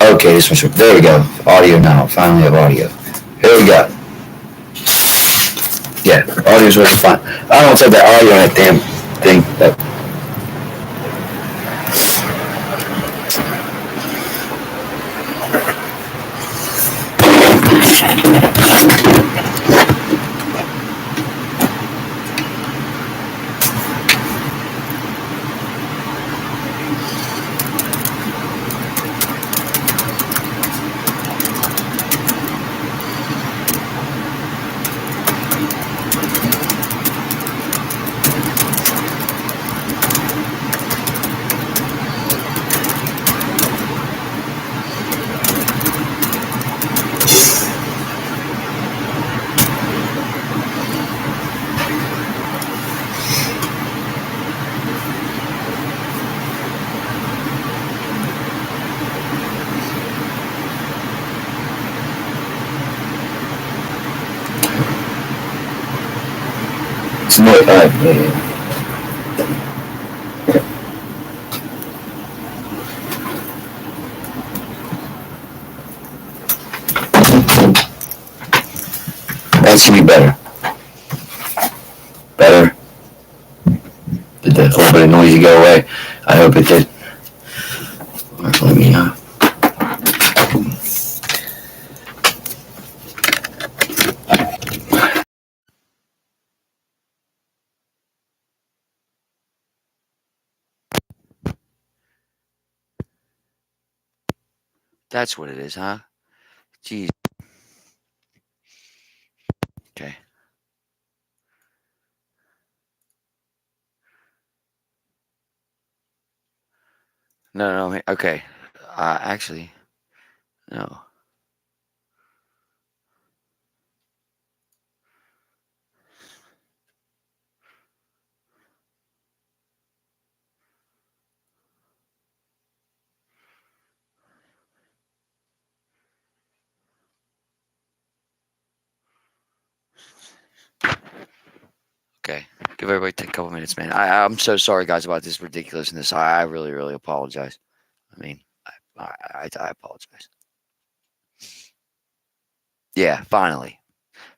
Okay, this one's there. We go. Audio now. Finally have audio. Here we go. Yeah, audio's really fun. I don't know if that audio on that damn thing, but it's more. Yeah. That should be better. Better. Did the little bit of noisy go away? I hope it did. Let me know. That's what it is, huh? Jeez. Okay. No. Okay. Actually, no. Okay. Give everybody a couple minutes, man. I'm so sorry, guys, about this ridiculousness. I really, really apologize. I mean, I apologize. Yeah, finally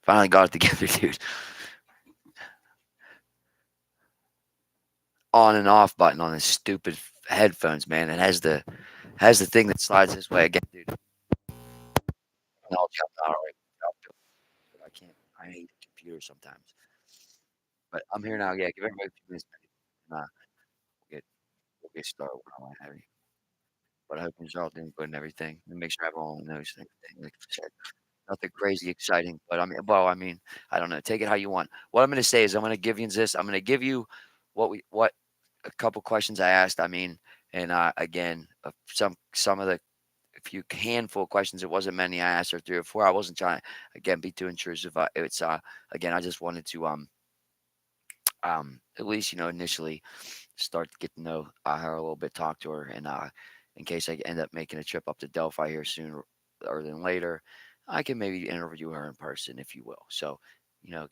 got it together, dude. On and off button on this stupid headphones, man. It has the thing that slides this way again, dude. Technology, I'm not already. I can't. I hate the computer sometimes. But I'm here now. Yeah, give everybody a few minutes. Nah, we'll get started. What am I having? But I hope you're all doing good and everything. And make sure everyone knows everything. Like I said, nothing crazy exciting. But I mean, I don't know. Take it how you want. What I'm going to say is, I'm going to give you this. I'm going to give you what a couple questions I asked. I mean, and again, some of the a few handful of questions. It wasn't many. I asked her 3 or 4. I wasn't trying to again be too intrusive. It's again, I just wanted to at least initially start to get to know her a little bit, talk to her, and in case I end up making a trip up to Delphi here sooner or than later, I can maybe interview her in person, if you will. So,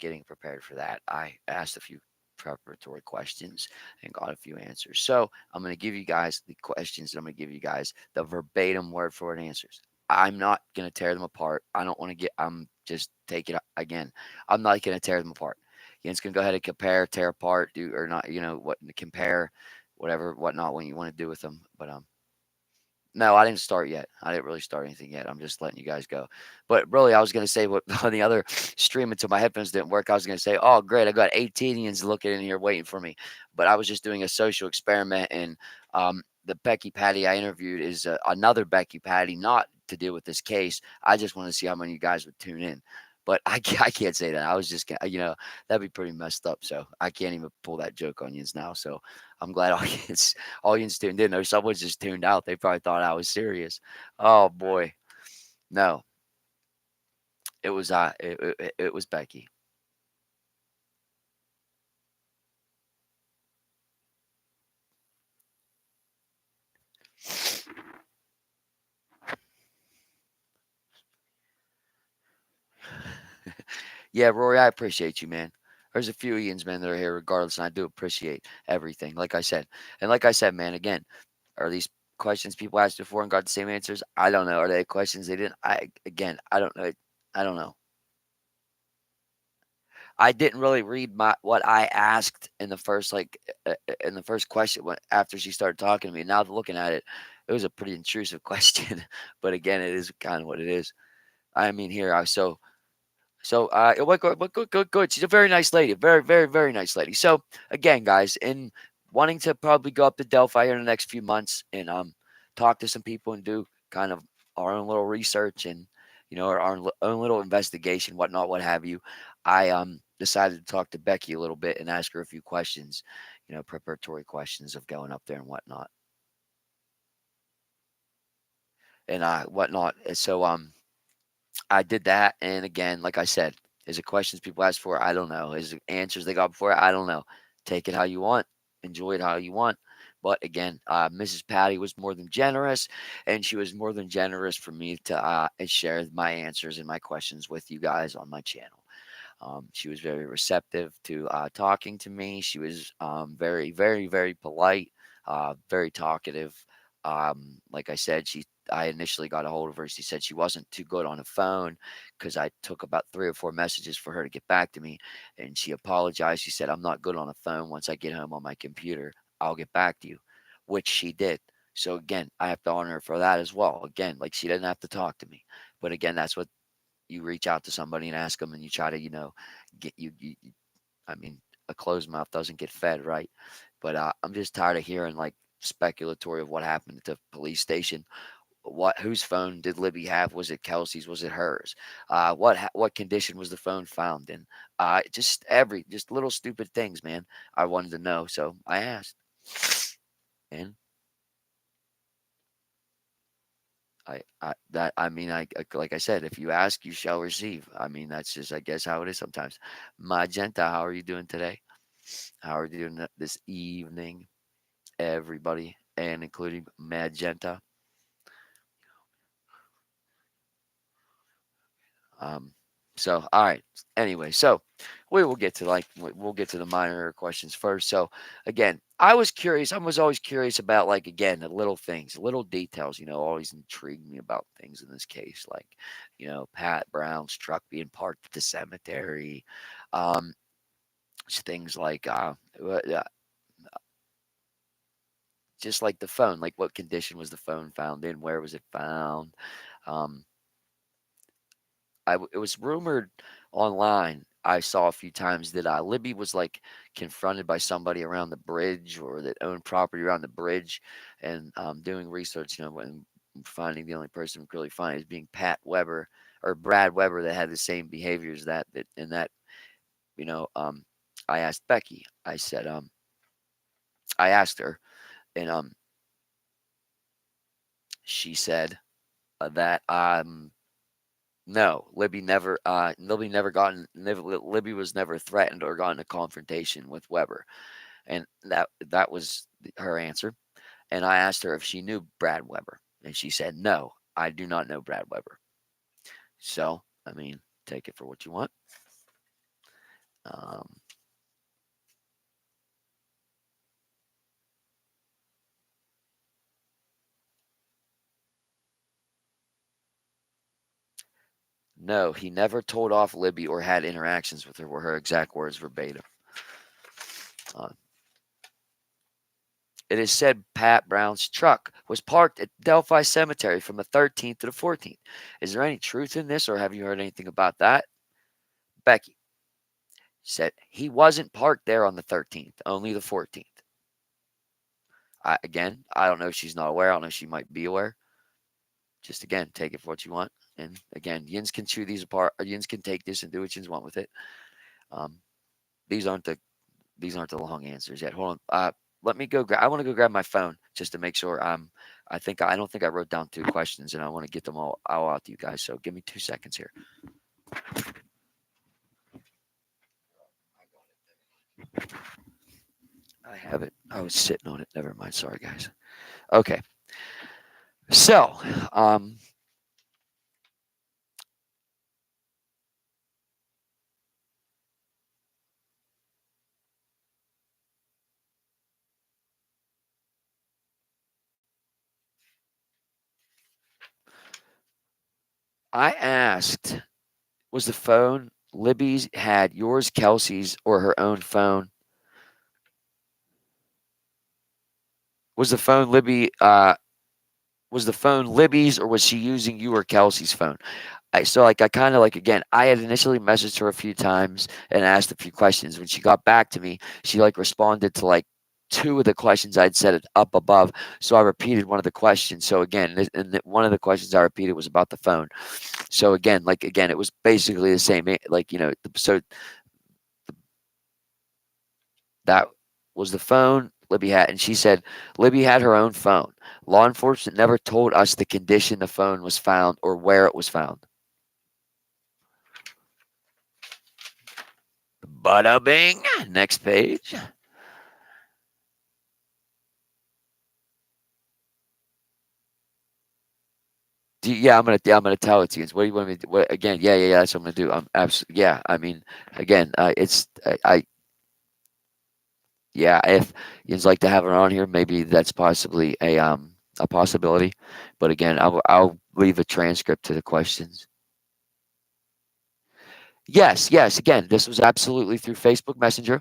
getting prepared for that, I asked a few preparatory questions and got a few answers. So I'm going to give you guys the questions. And I'm going to give you guys the verbatim word for word answers. I'm not going to tear them apart. I don't want to get. I'm just take it again. I'm not going to tear them apart. It's gonna go ahead and compare, tear apart, do or not, what compare, whatever, whatnot, when you want to do with them. But no, I didn't start yet. I didn't really start anything yet. I'm just letting you guys go. But really, I was gonna say what on the other stream until my headphones didn't work. I was gonna say, oh great, I got 18ians looking in here waiting for me. But I was just doing a social experiment, and the Becky Patty I interviewed is another Becky Patty, not to deal with this case. I just want to see how many of you guys would tune in. But I can't say that. I was just, that'd be pretty messed up. So I can't even pull that joke on you now. So I'm glad audience tuned in. Or someone just tuned out. They probably thought I was serious. Oh boy, no, it was Becky. Yeah, Rory, I appreciate you, man. There's a few Ians, man, that are here regardless, and I do appreciate everything. Like I said, man, again, are these questions people asked before and got the same answers? I don't know. Are they questions they didn't? I don't know. I don't know. I didn't really read my what I asked in the first in the first question after she started talking to me. Now looking at it, it was a pretty intrusive question, but again, it is kind of what it is. I mean, here I what good, good, good. She's a very nice lady, very, very, very nice lady. So again, guys, in wanting to probably go up to Delphi here in the next few months and talk to some people and do kind of our own little research and our own little investigation, whatnot, what have you. I decided to talk to Becky a little bit and ask her a few questions, preparatory questions of going up there and whatnot and whatnot. And so I did that, and again, like I said, is it questions people ask for? I don't know. Is it answers they got before? I don't know. Take it how you want. Enjoy it how you want. But again, Mrs. Patty was more than generous, and she was more than generous for me to share my answers and my questions with you guys on my channel. She was very receptive to talking to me. She was very, very, very polite, very talkative. Like I said, I initially got a hold of her. She said she wasn't too good on the phone because I took about 3 or 4 messages for her to get back to me, and she apologized. She said, "I'm not good on the phone. Once I get home on my computer, I'll get back to you," which she did. So again, I have to honor her for that as well. Again, like she didn't have to talk to me, but again, that's what you reach out to somebody and ask them and you try to get I mean, a closed mouth doesn't get fed, right? But I'm just tired of hearing like speculatory of what happened at the police station. Whose phone did Libby have? Was it Kelsey's? Was it hers? What condition was the phone found in? Just little stupid things, man. I wanted to know, so I asked. And like I said, if you ask, you shall receive. I mean, that's just, I guess, how it is sometimes. Magenta, how are you doing today? How are you doing this evening, everybody, and including Magenta? Um, so all right. Anyway, so we will get to we'll get to the minor questions first. So again, I was curious. I was always curious about again the little things, little details. Always intrigued me about things in this case, like Pat Brown's truck being parked at the cemetery, um, things like just like the phone, like what condition was the phone found in, where was it found, um, it was rumored online. I saw a few times that Libby was confronted by somebody around the bridge or that owned property around the bridge, and doing research, when finding the only person we could really find is being Pat Weber or Brad Weber that had the same behavior as that and that you know I asked Becky. I asked her, and she said that no, Libby was never threatened or got in a confrontation with Weber. And that was her answer. And I asked her if she knew Brad Weber. And she said, "No, I do not know Brad Weber." So, I mean, take it for what you want. Um, no, he never told off Libby or had interactions with her, were her exact words verbatim. Uh, It is said Pat Brown's truck was parked at Delphi Cemetery from the 13th to the 14th. Is there any truth in this, or have you heard anything about that? Becky said he wasn't parked there on the 13th, only the 14th. Again, I don't know if she's not aware. I don't know if she might be aware. Just again, take it for what you want. And again, Yins can chew these apart. Or Yins can take this and do what Yins want with it. Um, these aren't the long answers yet. Hold on. Let me go. I want to go grab my phone just to make sure. I don't think I wrote down 2 questions, and I want to get them all out to you guys. So give me 2 seconds here. I have it. I was sitting on it. Never mind. Sorry, guys. Okay. So, I asked, was the phone Libby's had yours, Kelsey's, or her own phone? Was the phone was the phone Libby's, or was she using you or Kelsey's phone? I kind of like, again, I had initially messaged her a few times and asked a few questions. When she got back to me, she like responded to like two of the questions I'd said it up above. So I repeated one of the questions. So again, one of the questions I repeated was about the phone. So again, it was basically the same. So that was the phone Libby had, and she said Libby had her own phone. Law enforcement never told us the condition the phone was found or where it was found. Bada bing. Next page. I'm gonna tell it to you. What do you want me to do? What, again? Yeah. That's what I'm gonna do. I'm absolutely, yeah. I mean, again, it's yeah. If you'd like to have her on here, maybe that's possibly a possibility. But again, I'll leave a transcript to the questions. Yes. Again, this was absolutely through Facebook Messenger,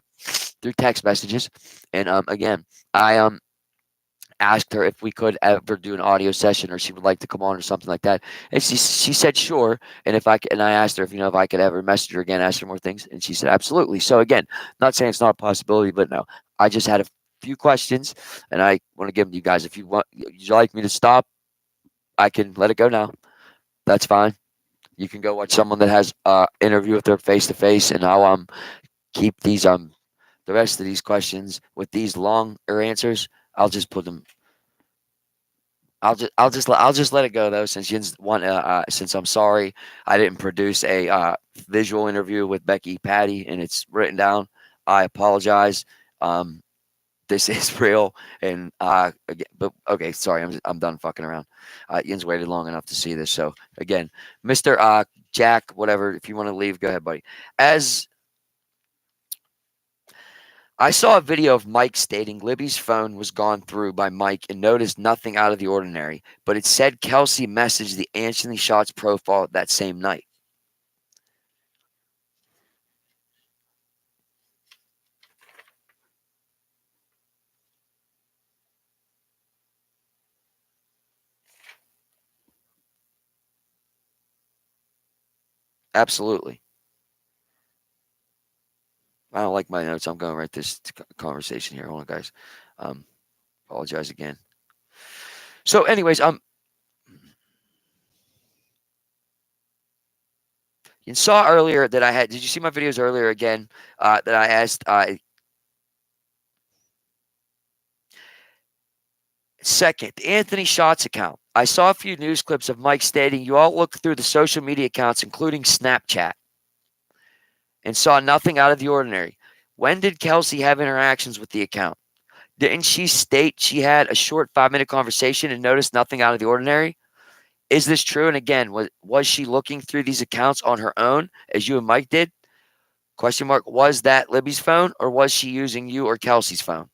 through text messages, and again, I asked her if we could ever do an audio session or she would like to come on or something like that. And she said sure. And and I asked her if I could ever message her again, ask her more things, and she said absolutely. So again, not saying it's not a possibility, but no, I just had a few questions and I want to give them to you guys. If you like me to stop, I can let it go now. That's fine. You can go watch someone that has interview with her face to face, and I'll keep these the rest of these questions with these longer answers. I'll just put them I'll just let it go though, since since I'm sorry I didn't produce a visual interview with Becky Patty and it's written down. I apologize. Um, this is real, and again, but okay, sorry, I'm done fucking around. Ian's waited long enough to see this, so again, Mister Jack, whatever, if you want to leave, go ahead, buddy. As I saw a video of Mike stating Libby's phone was gone through by Mike and noticed nothing out of the ordinary, but it said Kelsey messaged the Anthony Shots profile that same night. Absolutely. I don't like my notes. I'm going to write this conversation here. Hold on, guys. Um, apologize again. So, anyways, you saw earlier that I had. Did you see my videos earlier again? That I asked. Second, Anthony Shots account. I saw a few news clips of Mike stating you all looked through the social media accounts, including Snapchat, and saw nothing out of the ordinary. When did Kelsey have interactions with the account? Didn't she state she had a short 5-minute conversation and noticed nothing out of the ordinary? Is this true? And again, was she looking through these accounts on her own, as you and Mike did? Question mark. Was that Libby's phone, or was she using you or Kelsey's phone?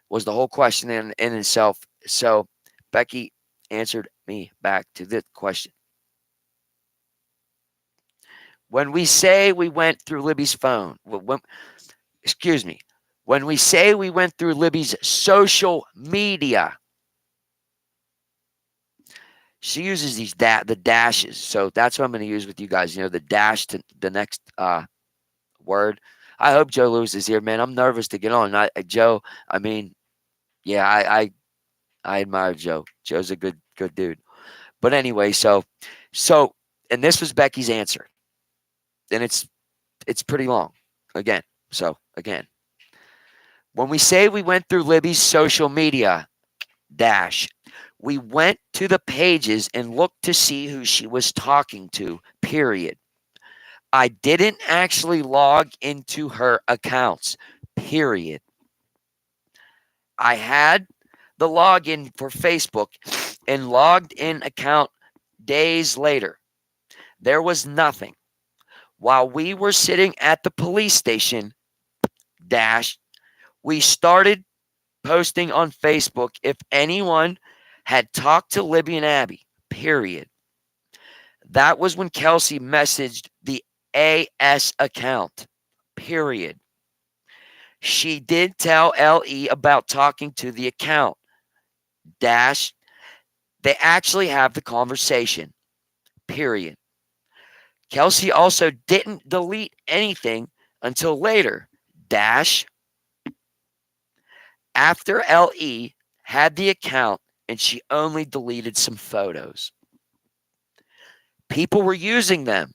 Was the whole question in itself. So Becky answered me back to the question. When we say we went through Libby's phone, excuse me, when we say we went through Libby's social media, she uses the dashes. So that's what I'm going to use with you guys. The dash to the next word. I hope Joe Lewis is here, man. I'm nervous to get on. Joe, I mean, yeah, I admire Joe. Joe's a good dude. But anyway, so and this was Becky's answer. And it's pretty long. Again. So again. When we say we went through Libby's social media dash, we went to the pages and looked to see who she was talking to, period. I didn't actually log into her accounts, period. I had the login for Facebook and logged in account days later. There was nothing. While we were sitting at the police station, dash, we started posting on Facebook if anyone had talked to Libby and Abby, period. That was when Kelsey messaged the AS account, period. She did tell LE about talking to the account, dash. They actually have the conversation, period. Kelsey also didn't delete anything until later, dash. After LE had the account and she only deleted some photos. People were using them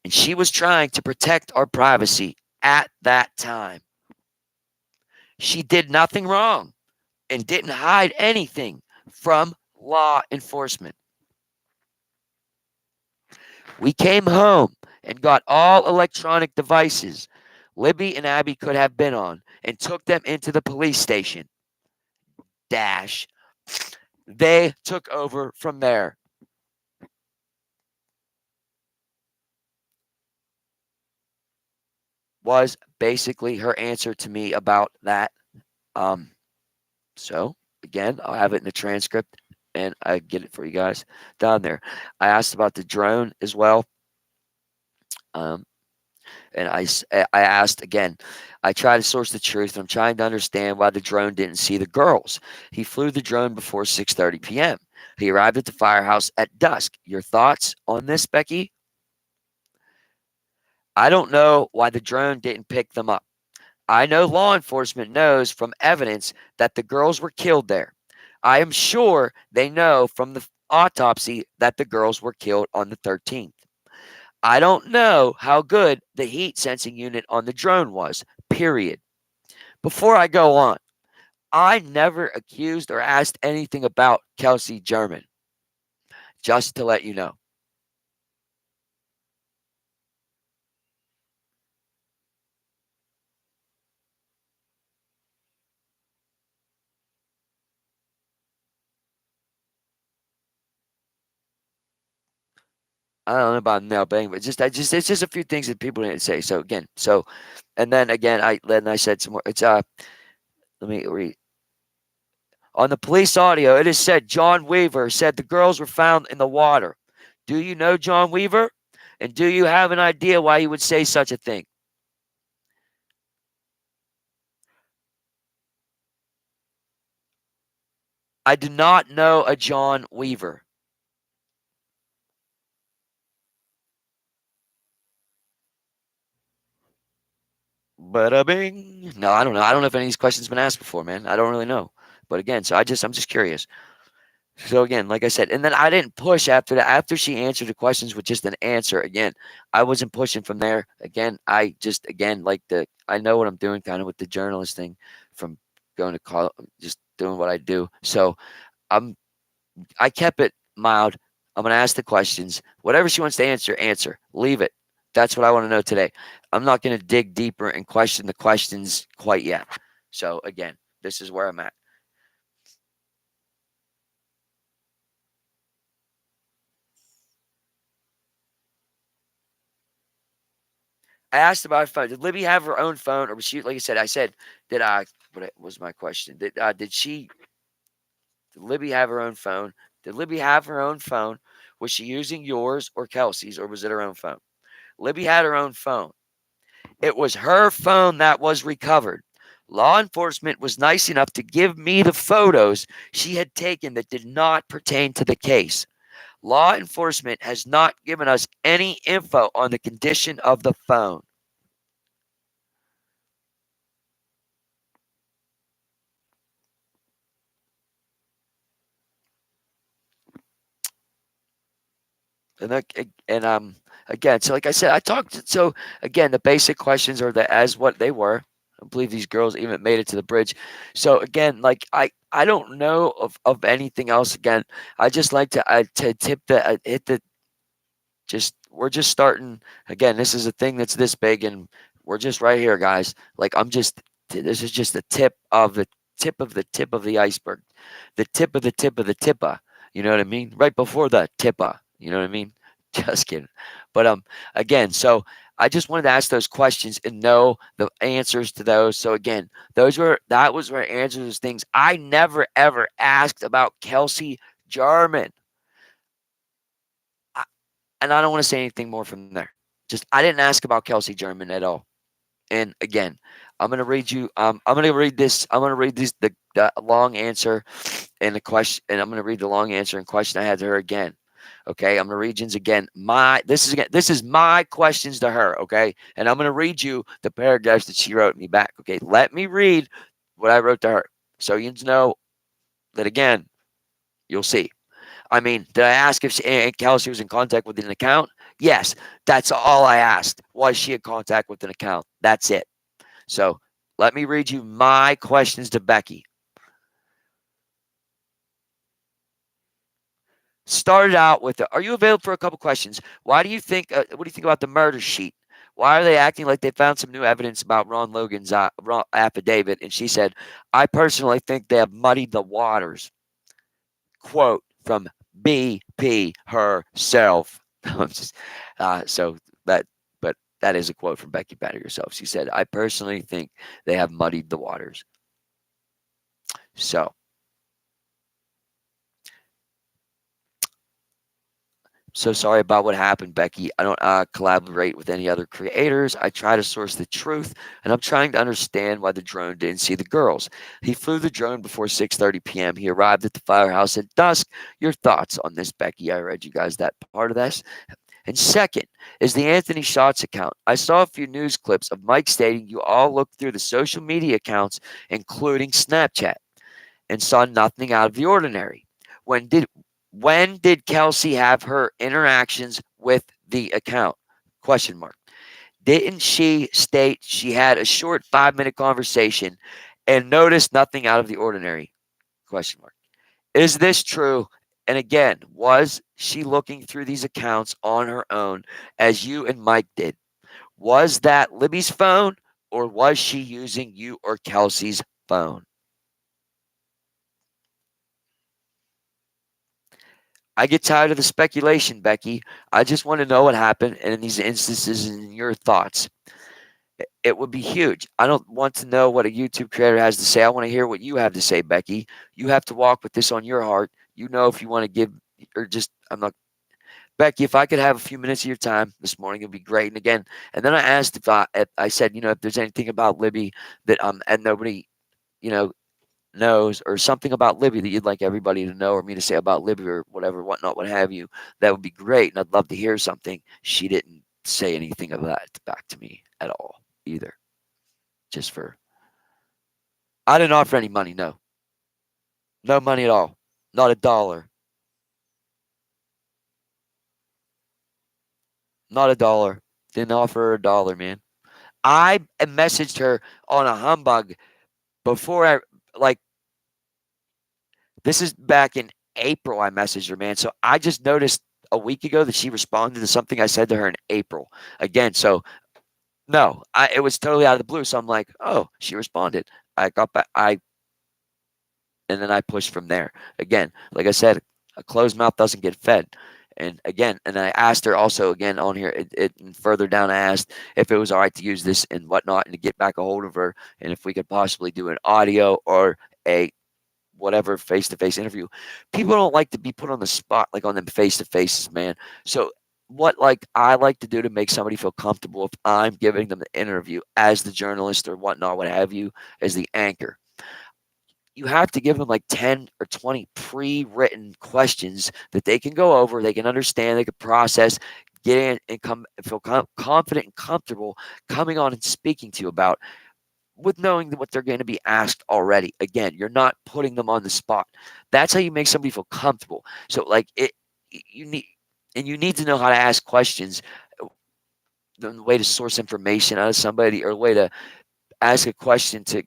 and she was trying to protect our privacy at that time. She did nothing wrong and didn't hide anything from law enforcement. We came home and got all electronic devices Libby and Abby could have been on and took them into the police station. Dash. They took over from there. Was basically her answer to me about that. Um, so again, I'll have it in the transcript and I get it for you guys down there. I asked about the drone as well. Um, and I asked again, I try to source the truth. I'm trying to understand why the drone didn't see the girls. He flew the drone before 6:30 p.m. He arrived at the firehouse at dusk. Your thoughts on this, Becky? I don't know why the drone didn't pick them up. I know law enforcement knows from evidence that the girls were killed there. I am sure they know from the autopsy that the girls were killed on the 13th. I don't know how good the heat sensing unit on the drone was, period. Before I go on, I never accused or asked anything about Kelsey German, just to let you know. I don't know about nail bang, but it's just a few things that people didn't say. So again, and then again, I said some more. It's let me read. On the police audio, it is said John Weaver said the girls were found in the water. Do you know John Weaver? And do you have an idea why he would say such a thing? I do not know a John Weaver. Bada bing. No, I don't know. I don't know if any of these questions been asked before, man. I don't really know. But again, I'm just curious. So again, like I said, and then I didn't push after that. After she answered the questions with just an answer, again, I wasn't pushing from there. Again, I just I know what I'm doing kind of with the journalist thing from going to call just doing what I do. So I'm I kept it mild. I'm gonna ask the questions. Whatever she wants to answer, answer. Leave it. That's what I want to know today. I'm not gonna dig deeper and question the questions quite yet. So again, this is where I'm at. I asked about her phone. Did Libby have her own phone, or was she? Like I said, did I? What was my question? Did Libby have her own phone? Did Libby have her own phone? Was she using yours or Kelsey's, or was it her own phone? Libby had her own phone. It was her phone that was recovered. Law enforcement was nice enough to give me the photos she had taken that did not pertain to the case. Law enforcement has not given us any info on the condition of the phone. And again, so like I said, I talked. So again, the basic questions are the as what they were. I believe these girls even made it to the bridge. So again, like I don't know of anything else. Again, I just like to tip the hit the just we're just starting again. This is a thing that's this big, and we're just right here, guys. Like this is just the tip of the tip of the tip of the iceberg, the tip of the tip of the tippa. You know what I mean? Right before the tippa. You know what I mean? Just kidding. But again, so I just wanted to ask those questions and know the answers to those. So again, that was where answers to those things. I never ever asked about Kelsey Jarman. and I don't want to say anything more from there. Just I didn't ask about Kelsey German at all. And again, I'm gonna read you. I'm gonna read this. I'm gonna read this the long answer and the question, and I'm gonna read the long answer and question I had to her again. Okay, I'm gonna read you again. This is my questions to her. Okay, and I'm gonna read you the paragraphs that she wrote me back. Okay, let me read what I wrote to her, so you know that again. You'll see. I mean, did I ask if Kelsey was in contact with an account? Yes, that's all I asked. Was she in contact with an account? That's it. So let me read you my questions to Becky. Started out with, are you available for a couple questions? Why do you think, what do you think about the murder sheet? Why are they acting like they found some new evidence about Ron Logan's affidavit? And she said, I personally think they have muddied the waters. Quote from BP herself. So that, but that is a quote from Becky Patty herself. She said, I personally think they have muddied the waters. So so sorry about what happened, Becky. I don't collaborate with any other creators. I try to source the truth, and I'm trying to understand why the drone didn't see the girls. He flew the drone before 6:30 p.m. He arrived at the firehouse at dusk. Your thoughts on this, Becky? I read you guys that part of this. And second is the Anthony Shots account. I saw a few news clips of Mike stating you all looked through the social media accounts, including Snapchat, and saw nothing out of the ordinary. When did when did Kelsey have her interactions with the account? Question mark. Didn't she state she had a short 5-minute conversation and noticed nothing out of the ordinary? Question mark. Is this true? And again, was she looking through these accounts on her own as you and Mike did? Was that Libby's phone or was she using you or Kelsey's phone? I get tired of the speculation, Becky. I just want to know what happened and in these instances and your thoughts. It would be huge. I don't want to know what a YouTube creator has to say. I want to hear what you have to say, Becky. You have to walk with this on your heart. You know if you want to give or just I'm not Becky, if I could have a few minutes of your time this morning, it'd be great. And again, and then I asked if I said, if there's anything about Libby that and nobody, you know, knows or something about Libby that you'd like everybody to know or me to say about Libby or whatever, whatnot, what have you, that would be great. And I'd love to hear something. She didn't say anything of that back to me at all either. Just for, I didn't offer any money. No, no money at all. Not a dollar. Not a dollar. Didn't offer her a dollar, man. I messaged her on a humbug before like, this is back in April. I messaged her, man. So I just noticed a week ago that she responded to something I said to her in April. Again, so no, it was totally out of the blue. So I'm like, oh, she responded. I got back. And then I pushed from there. Again, like I said, a closed mouth doesn't get fed. And again, and I asked her also again on here, and further down, I asked if it was all right to use this and whatnot, and to get back a hold of her, and if we could possibly do an audio or a whatever face-to-face interview. People don't like to be put on the spot like on them face-to-faces, man. So what like I like to do to make somebody feel comfortable if I'm giving them the interview as the journalist or whatnot, what have you, as the anchor, you have to give them like 10 or 20 pre-written questions that they can go over, they can understand, they can process, get in and come feel confident and comfortable coming on and speaking to you about with knowing what they're going to be asked already. Again, you're not putting them on the spot. That's how you make somebody feel comfortable. So like you need and you need to know how to ask questions, the way to source information out of somebody or a way to ask a question to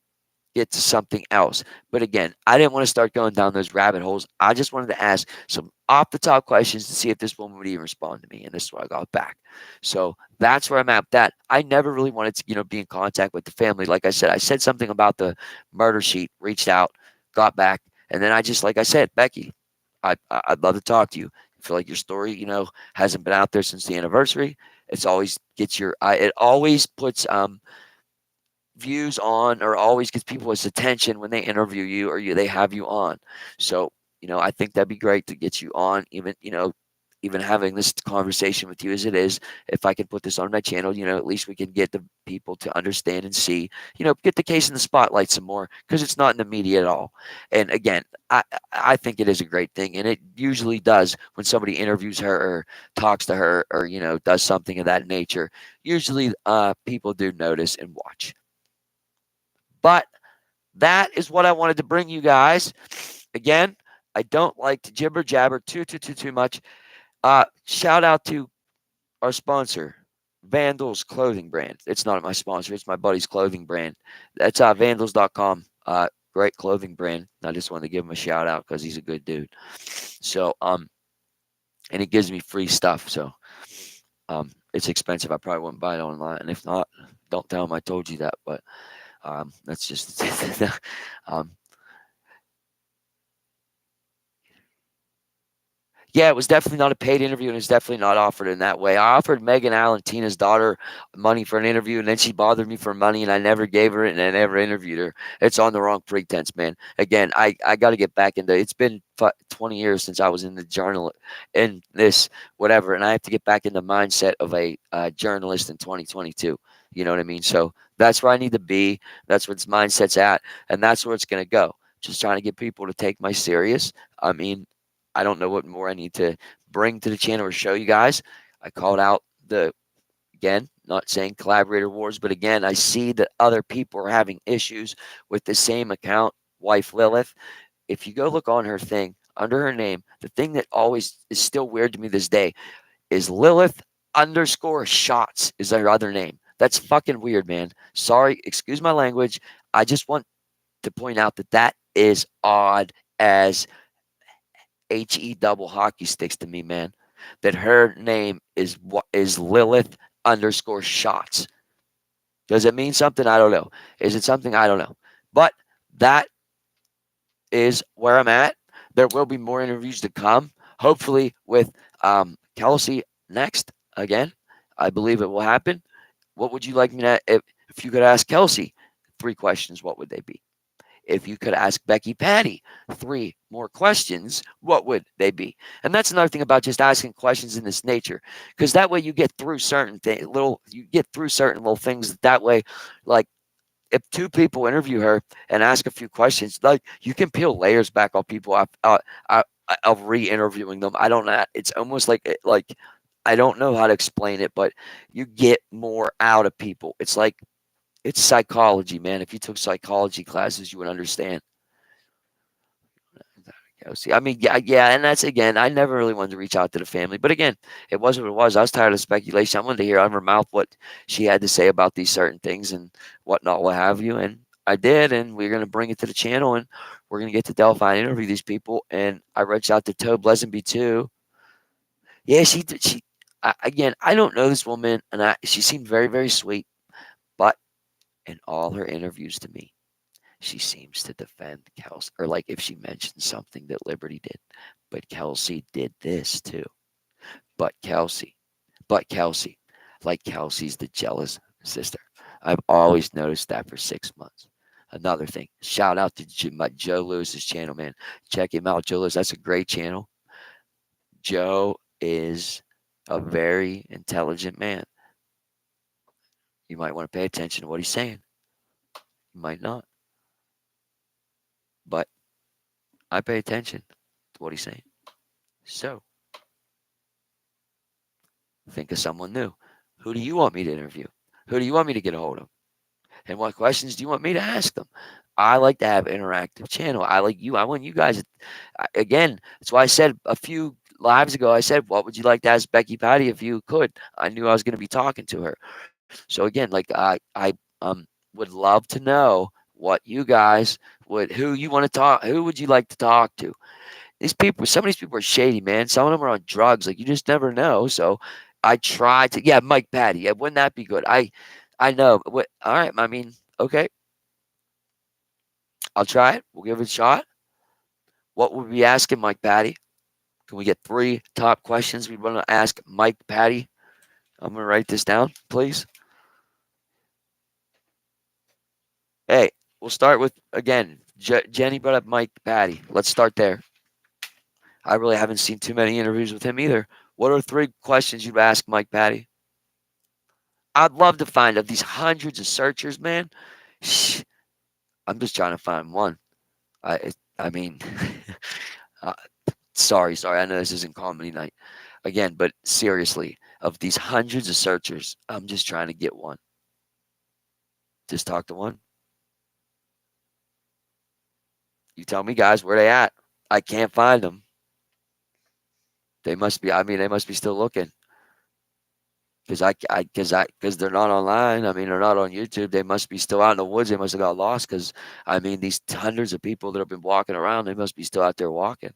get to something else. But again, I didn't want to start going down those rabbit holes. I just wanted to ask some off the top questions to see if this woman would even respond to me. And this is what I got back. So that's where I'm at with that. I never really wanted to, be in contact with the family. Like I said something about the murder sheet, reached out, got back. And then I just, like I said, Becky, I'd love to talk to you. I feel like your story, hasn't been out there since the anniversary. It's always gets it always puts, views on or always gets people's attention when they interview you or they have you on. So, I think that'd be great to get you on even even having this conversation with you as it is, if I can put this on my channel, at least we can get the people to understand and see, get the case in the spotlight some more because it's not in the media at all. And again, I I think it is a great thing, and it usually does when somebody interviews her or talks to her or does something of that nature. Usually, people do notice and watch. But that is what I wanted to bring you guys. Again, I don't like to jibber jabber too much. Shout out to our sponsor, Vandals Clothing Brand. It's not my sponsor, it's my buddy's clothing brand. That's vandals.com. Great clothing brand. I just wanted to give him a shout out because he's a good dude. So, and he gives me free stuff. So, it's expensive. I probably wouldn't buy it online. And if not, don't tell him I told you that. But that's just, um, yeah, it was definitely not a paid interview, and it's definitely not offered in that way. I offered Megan Allen, Tina's daughter, money for an interview, and then she bothered me for money, and I never gave her it, and I never interviewed her. It's on the wrong pretense, man. Again, I got to get back into. It's been 20 years since I was in the journal, in this whatever, and I have to get back in the mindset of a journalist in 2022. You know what I mean? So that's where I need to be. That's where its mindset's at, and that's where it's going to go. Just trying to get people to take my serious. I mean, I don't know what more I need to bring to the channel or show you guys. I called out again, not saying collaborator wars, but again, I see that other people are having issues with the same account, wife Lilith. If you go look on her thing, under her name, the thing that always is still weird to me this day is Lilith underscore shots is her other name. That's fucking weird, man. Sorry, excuse my language. I just want to point out that that is odd as double hockey sticks to me, man. That her name is Lilith underscore shots. Does it mean something? I don't know. Is it something? I don't know. But that is where I'm at. There will be more interviews to come. Hopefully with Kelsey next again. I believe it will happen. What would you like me to if you could ask Kelsey 3 questions, what would they be? If you could ask Becky Patty 3 more questions, what would they be? And that's another thing about just asking questions in this nature, because that way you get through certain things, you get through certain little things. That way, like if 2 people interview her and ask a few questions, like you can peel layers back on people of re-interviewing them. I don't know. It's almost like I don't know how to explain it, but you get more out of people. It's psychology, man. If you took psychology classes, you would understand. See, I mean, yeah, and that's again, I never really wanted to reach out to the family, but again, it was what it was. I was tired of speculation. I wanted to hear out of her mouth what she had to say about these certain things and whatnot, what have you. And I did, and we're gonna bring it to the channel, and we're gonna get to Delphi and interview these people. And I reached out to Toe Blesenby too. Yeah, she did. Again, I don't know this woman, and she seemed very, very sweet, but in all her interviews to me, she seems to defend Kelsey, or like if she mentions something that Liberty did, but Kelsey did this too. But Kelsey, but Kelsey, like Kelsey's the jealous sister. I've always noticed that for 6 months. Another thing, shout out to Joe Lewis's channel, man. Check him out, Joe Lewis. That's a great channel. Joe is a very intelligent man. You might want to pay attention to what he's saying. You might not. But I pay attention to what he's saying. So, think of someone new. Who do you want me to interview? Who do you want me to get a hold of? And what questions do you want me to ask them? I like to have interactive channel. I want you guys. Again, that's why I said a few lives ago. I said, "What would you like to ask Becky Patty if you could?" I knew I was going to be talking to her. So again, like I would love to know what you guys who you want to talk, who would you like to talk to? These people, some of these people are shady, man. Some of them are on drugs. Like you just never know. So I try to, yeah, Mike Patty. Yeah, wouldn't that be good? I know. What? All right. I mean, okay. I'll try it. We'll give it a shot. What would we asking Mike Patty? Can we get 3 top questions we want to ask Mike Patty? I'm gonna write this down, please. Hey, we'll start with again. Jenny brought up Mike Patty. Let's start there. I really haven't seen too many interviews with him either. What are 3 questions you'd ask Mike Patty? I'd love to find of these hundreds of searchers, man. sh- I'm just trying to find one. I mean, uh, sorry. I know this isn't comedy night again, but seriously, of these hundreds of searchers, I'm just trying to get one. Just talk to one. You tell me, guys, where they at? I can't find them. They must be. I mean, they must be still looking because they're not online. I mean, they're not on YouTube. They must be still out in the woods. They must have got lost because I mean, these hundreds of people that have been walking around, they must be still out there walking.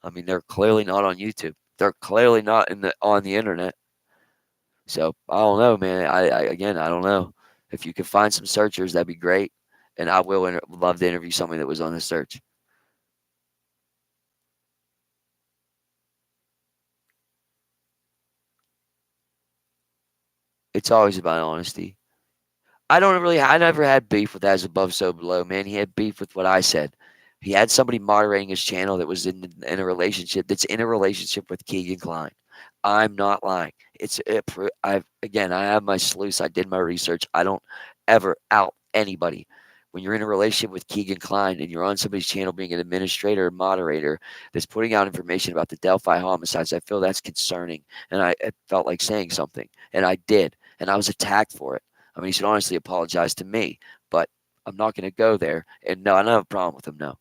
I mean, they're clearly not on YouTube. They're clearly not in the on the internet. So I don't know, man. I don't know. If you could find some searchers, that'd be great. And I will love to interview somebody that was on the search. It's always about honesty. I never had beef with As Above, So Below, man. He had beef with what I said. He had somebody moderating his channel that was in a relationship that's in a relationship with Keegan Klein. I'm not lying. I have my sleuths. I did my research. I don't ever out anybody. When you're in a relationship with Keegan Klein and you're on somebody's channel being an administrator or moderator that's putting out information about the Delphi homicides, I feel that's concerning. And I felt like saying something. And I did. And I was attacked for it. I mean, he should honestly apologize to me, but I'm not going to go there. And no, I don't have a problem with him. No,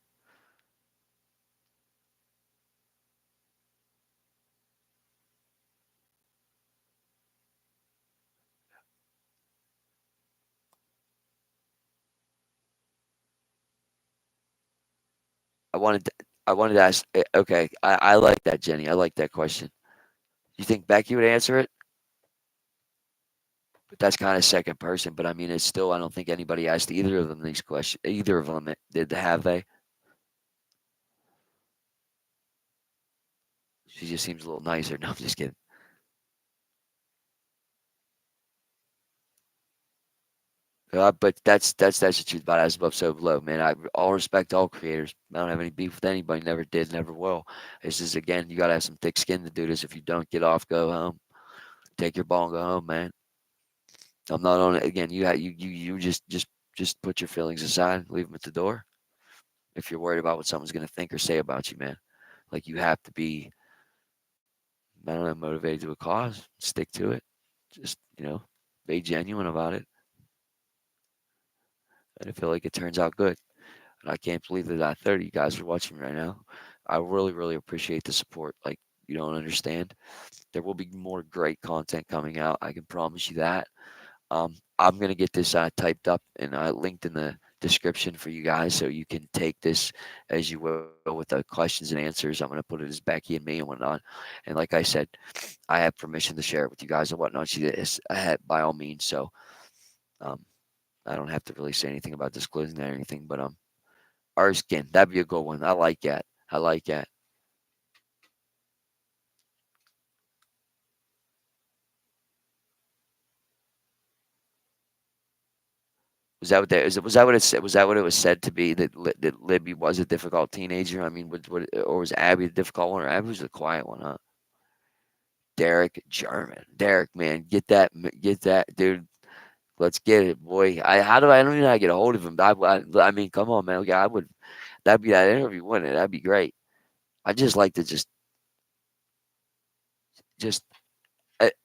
I wanted to, I wanted to ask. Okay, I like that, Jenny. I like that question. You think Becky would answer it? But that's kind of second person. But I mean, it's still. I don't think anybody asked either of them these questions. Either of them did. Have they? She just seems a little nicer. No, I'm just kidding. But that's the truth about As Above, So Below, man. I all respect all creators. I don't have any beef with anybody. Never did, never will. This is again, you gotta have some thick skin to do this. If you don't get off, go home. Take your ball and go home, man. I'm not on it again. You just put your feelings aside, leave them at the door. If you're worried about what someone's gonna think or say about you, man, like you have to be, I don't know, motivated to a cause. Stick to it. Just be genuine about it, and I feel like it turns out good. And I can't believe that 30 you guys are watching right now. I really, really appreciate the support. Like you don't understand. There will be more great content coming out. I can promise you that. I'm gonna get this typed up and linked in the description for you guys, so you can take this as you will with the questions and answers. I'm gonna put it as Becky and me and whatnot. And like I said, I have permission to share it with you guys and whatnot. She is ahead by all means. So um, I don't have to really say anything about disclosing that or anything. But our skin, that'd be a good one. I like that. I like that. Was that what it said? Was that what it was said to be that Libby was a difficult teenager? I mean, or was Abby the difficult one, or Abby was the quiet one, huh? Derek German, Derek, man, get that, dude. Let's get it, boy. I don't even know how to get a hold of him. I mean, come on, man. Okay, I would. That'd be that interview, wouldn't it? That'd be great. I just like to just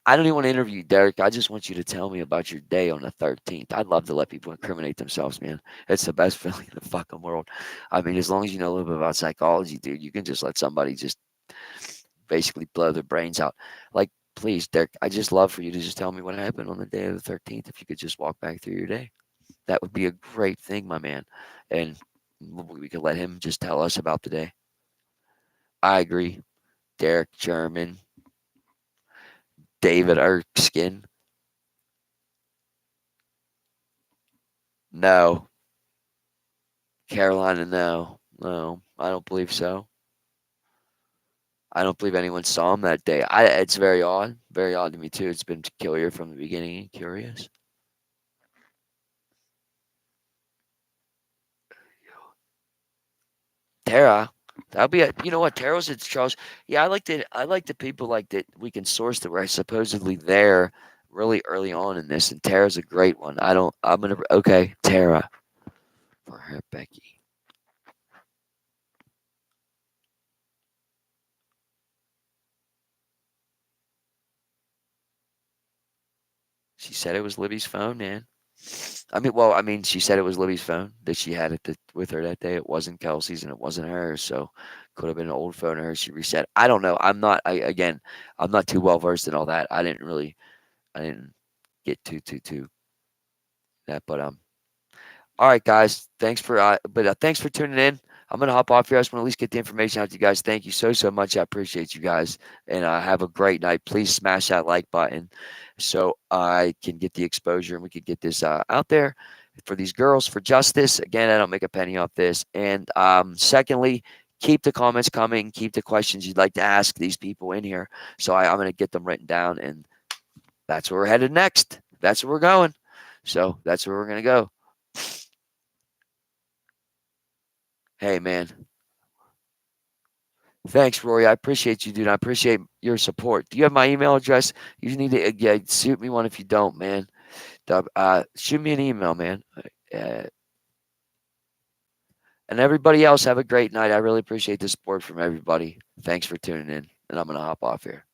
I don't even want to interview you, Derek. I just want you to tell me about your day on the 13th. I'd love to let people incriminate themselves, man. It's the best feeling in the fucking world. I mean, as long as you know a little bit about psychology, dude, you can just let somebody just basically blow their brains out. Like, please, Derek, I just love for you to just tell me what happened on the day of the 13th. If you could just walk back through your day, that would be a great thing, my man. And we could let him just tell us about the day. I agree. Derek German, David Erskine. No. Carolina, no. No, I don't believe so. I don't believe anyone saw him that day. It's very odd to me too. It's been peculiar from the beginning and curious. Tara, That'll be a, you know what, Taro's it's Charles. Yeah, I like the people like that we can source that were supposedly there really early on in this, and Tara's a great one. I'm gonna okay, Tara for her Becky. She said it was Libby's phone, man. I mean, she said it was Libby's phone that she had with her that day. It wasn't Kelsey's and it wasn't hers, so could have been an old phone of hers. She reset. I don't know. Again, I'm not too well versed in all that. I didn't get too that, but all right, guys. Thanks for tuning in. I'm gonna hop off here. I just want to at least get the information out to you guys. Thank you so much. I appreciate you guys, and have a great night. Please smash that like button so I can get the exposure and we can get this out there for these girls for justice. Again, I don't make a penny off this. And secondly, keep the comments coming. Keep the questions you'd like to ask these people in here. So I'm gonna get them written down, and that's where we're headed next. That's where we're going. So that's where we're gonna go. Hey, man. Thanks, Rory. I appreciate you, dude. I appreciate your support. Do you have my email address? You need to yeah, shoot me one if you don't, man. Shoot me an email, man. Uh, and everybody else, have a great night. I really appreciate the support from everybody. Thanks for tuning in. And I'm going to hop off here.